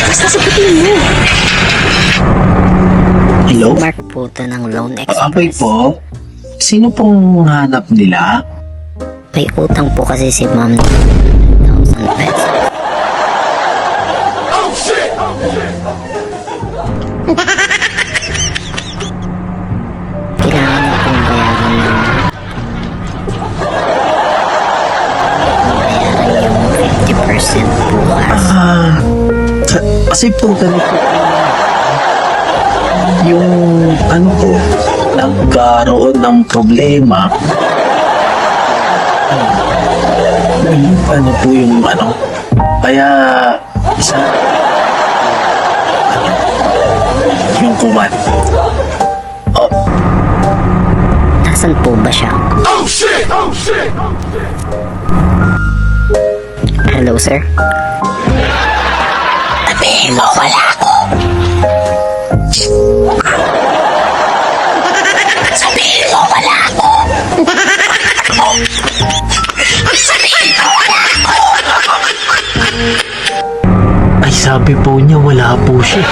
Basta sagutin mo. Hello? Mark po ito ng Loan Abay Express. po, sino pong hanap nila? May utang po kasi si ma'am ng 1,000 pesos. Kailangan niya pong bayaran yung 50% bukas. Kasi po ganito yung ano po, nagkaroon ng problema. Ano po yung ano, kaya isa yung kuman. Nasaan po ba siya? Hello, sir? Sabihin mo, wala ako. Sabihin mo, wala ako. Sabihin mo, wala ako. Ay, sabi po niya wala po siya.